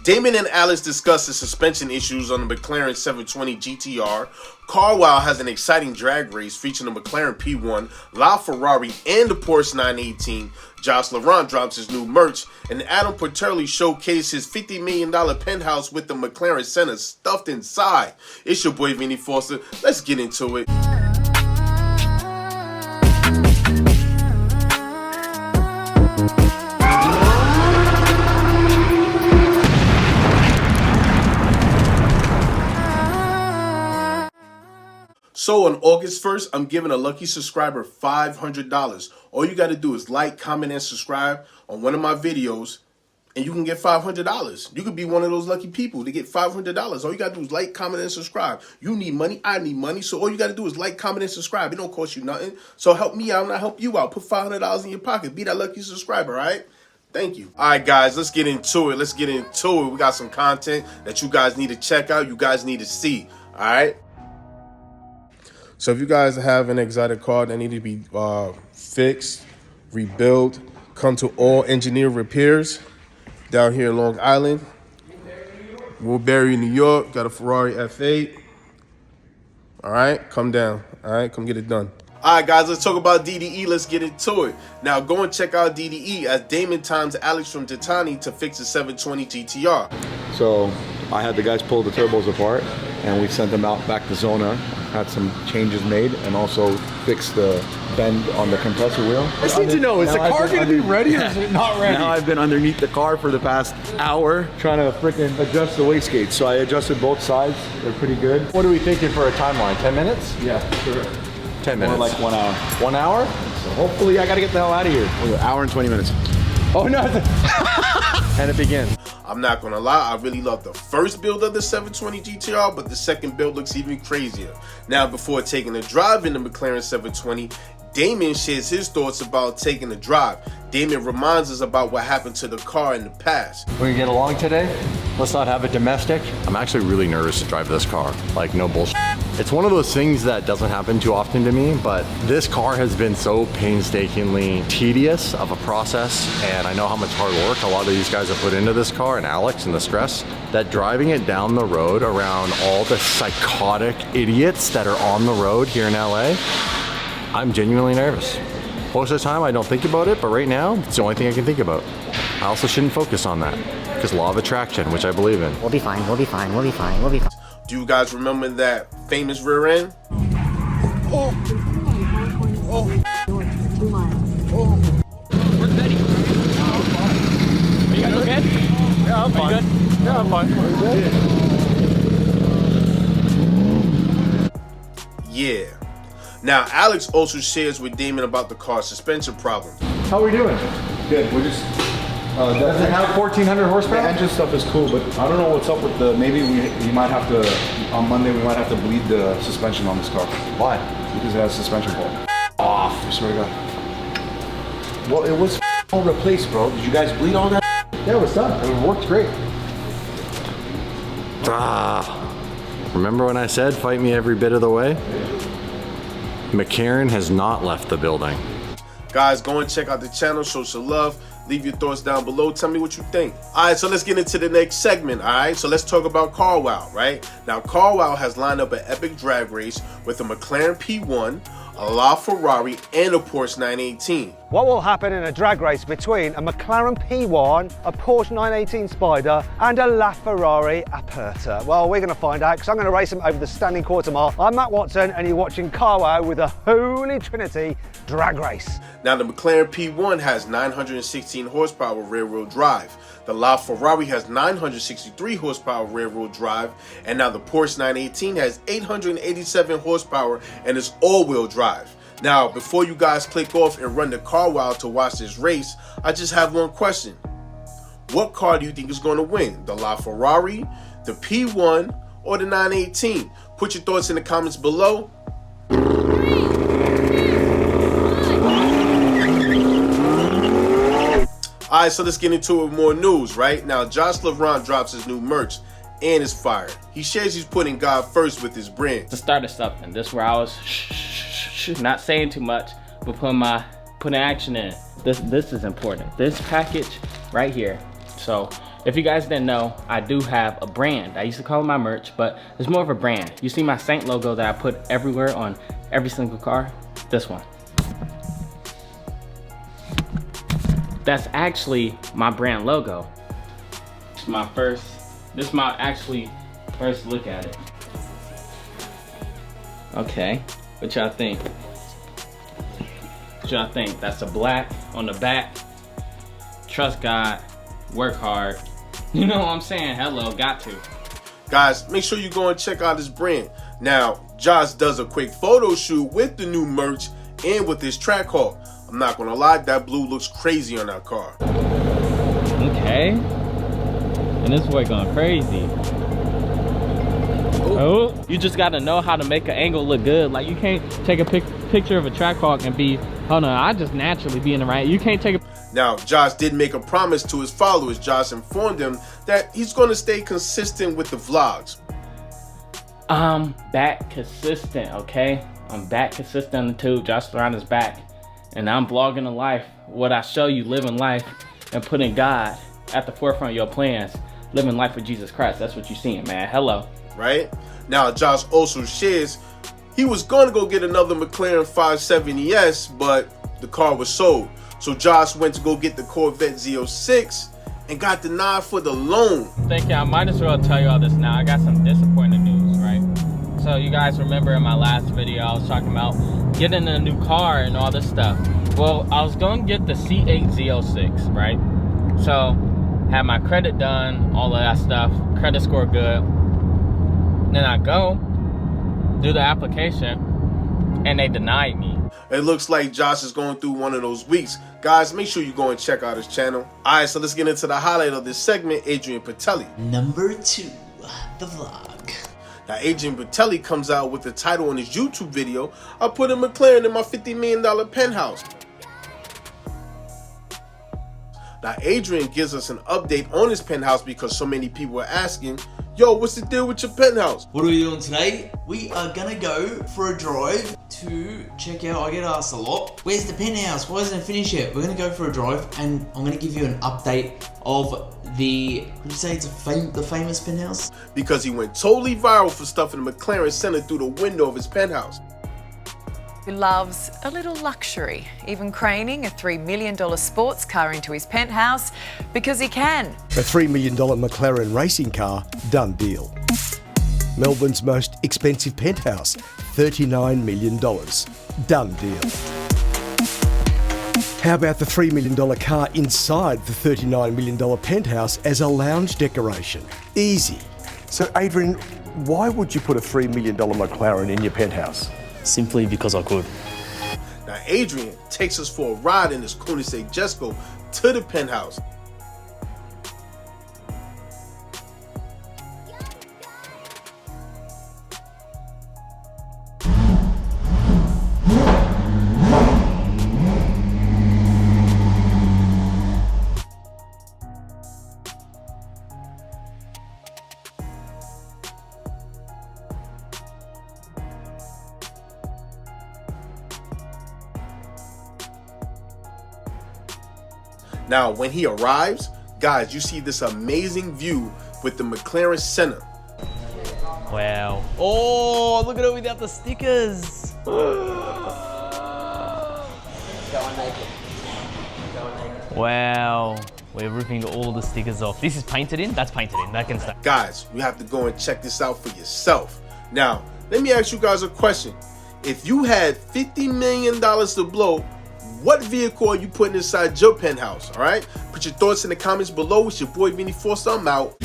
Damon and Alex discuss the suspension issues on the McLaren 720 GTR. Carwow has an exciting drag race featuring the McLaren P1, LaFerrari, and the Porsche 918. Laurent drops his new merch, and Adrian Portelli showcases his $50 million penthouse with the McLaren Senna stuffed inside. It's your boy Vinny Foster. Let's get into it. So on August 1st, I'm giving a lucky subscriber $500. All you got to do is like, comment, and subscribe on one of my videos, and you can get $500. You could be one of those lucky people to get $500. All you got to do is like, comment, and subscribe. You need money. I need money. So all you got to do is like, comment, and subscribe. It don't cost you nothing. So help me out, and I'll help you out. Put $500 in your pocket. Be that lucky subscriber, all right? Thank you. All right, guys, let's get into it. We got some content that you guys need to check out. You guys need to see, all right? So if you guys have an exotic car that need to be fixed, rebuilt, come to All Engineer Repairs down here in Long Island. Woodbury, New York. Got a Ferrari F8. All right, come down. All right, come get it done. All right, guys, let's talk about DDE. Let's get into it. Now, go and check out DDE as Damon times Alex from Titani to fix the 720 GTR. So I had the guys pull the turbos apart, and we sent them out back to Zona. Had some changes made, and also fixed the bend on the compressor wheel. I just need to know, is the car going to be ready or is it not ready? Now I've been underneath the car for the past hour trying to freaking adjust the wastegate. So I adjusted both sides. They're pretty good. What are we thinking for a timeline? 10 minutes? Yeah, sure. 10 minutes. More like 1 hour. 1 hour? So hopefully I got to get the hell out of here. An hour and 20 minutes. Oh, no. And it begins. I'm not gonna lie, I really love the first build of the 720 GTR, but the second build looks even crazier. Now, before taking a drive in the McLaren 720, Damon shares his thoughts about taking a drive. Damon reminds us about what happened to the car in the past. We can get along today. Let's not have a domestic. I'm actually really nervous to drive this car, like no bullshit. It's one of those things that doesn't happen too often to me, but this car has been so painstakingly tedious of a process, and I know how much hard work a lot of these guys have put into this car, and Alex, and the stress, that driving it down the road around all the psychotic idiots that are on the road here in LA, I'm genuinely nervous. Most of the time I don't think about it, but right now, it's the only thing I can think about. I also shouldn't focus on that, because law of attraction, which I believe in. We'll be fine, we'll be fine, we'll be fine, we'll be fine. Do you guys remember that famous rear end? Oh. Where's Betty? Are you guys okay? Yeah, I'm fine. Are you good? Yeah, I'm fine. Yeah. Now, Alex also shares with Damon about the car's suspension problem. How are we doing? Good. We're just... Does it have 1,400 horsepower? The engine stuff is cool, but I don't know what's up with the... Maybe we might have to... On Monday, we might have to bleed the suspension on this car. Why? Because it has suspension fault. Off. I swear to God. Well, it was all replaced, bro. Did you guys bleed all that? Yeah, it was done. It worked great. Remember when I said fight me every bit of the way? McLaren has not left the building. Guys, go and check out the channel, show some love. Leave your thoughts down below. Tell me what you think. All right, so let's get into the next segment, all right? So let's talk about Carwow, right? Now, Carwow has lined up an epic drag race with a McLaren P1, a LaFerrari, and a Porsche 918. What will happen in a drag race between a McLaren P1, a Porsche 918 Spider, and a LaFerrari Aperta? Well, we're going to find out because I'm going to race them over the standing quarter mile. I'm Matt Watson, and you're watching Carwow with the Holy Trinity drag race. Now, the McLaren P1 has 916 horsepower rear-wheel drive. The LaFerrari has 963 horsepower rear-wheel drive. And now the Porsche 918 has 887 horsepower and is all-wheel drive. Now, before you guys click off and run to Carwow to watch this race, I just have one question. What car do you think is going to win? The LaFerrari, the P1, or the 918? Put your thoughts in the comments below. All right, so let's get into it with more news, right? Now, Laurent drops his new merch and is fired. He shares he's putting God first with his brand. To start something, this is where I was not saying too much, but putting action in. This is important. This package right here. So If you guys didn't know, I do have a brand. I used to call it my merch, but it's more of a brand. You see my Saint logo that I put everywhere on every single car? This one. That's actually my brand logo. This is my actually first look at it. Okay, what y'all think? What y'all think? That's a black on the back. Trust God, work hard. You know what I'm saying? Hello, got to. Guys, make sure you go and check out his brand. Now, Josh does a quick photo shoot with the new merch and with his track haul. I'm not gonna lie, that blue looks crazy on that car. Okay. And this boy going crazy. Oh, you just gotta know how to make an angle look good. Like, you can't take a picture of a track hawk and be, oh no, I just naturally be in the right. You can't take a... Now, Josh did make a promise to his followers. Josh informed them that he's gonna stay consistent with the vlogs. I'm back consistent, okay? I'm back consistent on the tube. Josh Laurent is back. And I'm vlogging a life. What I show you, living life and putting God at the forefront of your plans. Living life with Jesus Christ. That's what you're seeing, man. Hello. Right? Now, Josh also shares he was going to go get another McLaren 570S, but the car was sold. So Josh went to go get the Corvette Z06 and got denied for the loan. Thank you. I might as well tell you all this now. I got some disappointing news, right? So you guys remember in my last video, I was talking about getting a new car and all this stuff. Well, I was going to get the C8 Z06, right? So had my credit done, all of that stuff, credit score good. Then I go do the application and they denied me. It looks like Josh is going through one of those weeks. Guys, make sure you go and check out his channel. All right, so let's get into the highlight of this segment, Adrian Portelli. Number 2, the vlog. Now, Adrian Portelli comes out with the title on his YouTube video, I put a McLaren in my $50 million penthouse. Now, Adrian gives us an update on his penthouse because so many people are asking, yo, what's the deal with your penthouse? What are we doing today? We are gonna go for a drive to check out, I get asked a lot, where's the penthouse? Why isn't it finished yet? We're gonna go for a drive and I'm gonna give you an update of the, would you say it's the famous penthouse? Because he went totally viral for stuffing the McLaren Senna through the window of his penthouse. Who loves a little luxury, even craning a $3 million sports car into his penthouse because he can. A $3 million McLaren racing car, done deal. Melbourne's most expensive penthouse, $39 million, done deal. How about the $3 million car inside the $39 million penthouse as a lounge decoration? Easy. So Adrian, why would you put a $3 million McLaren in your penthouse? Simply because I could. Now, Adrian takes us for a ride in his Koenigsegg Jesko to the penthouse. Now, when he arrives, guys, you see this amazing view with the McLaren Senna. Wow. Oh, look at it without the stickers. Wow. We're ripping all the stickers off. This is painted in, that's painted in, that can stay. Guys, you have to go and check this out for yourself. Now, let me ask you guys a question. If you had $50 million to blow, what vehicle are you putting inside your penthouse, all right? Put your thoughts in the comments below. It's your boy Vinny Forster. I'm out.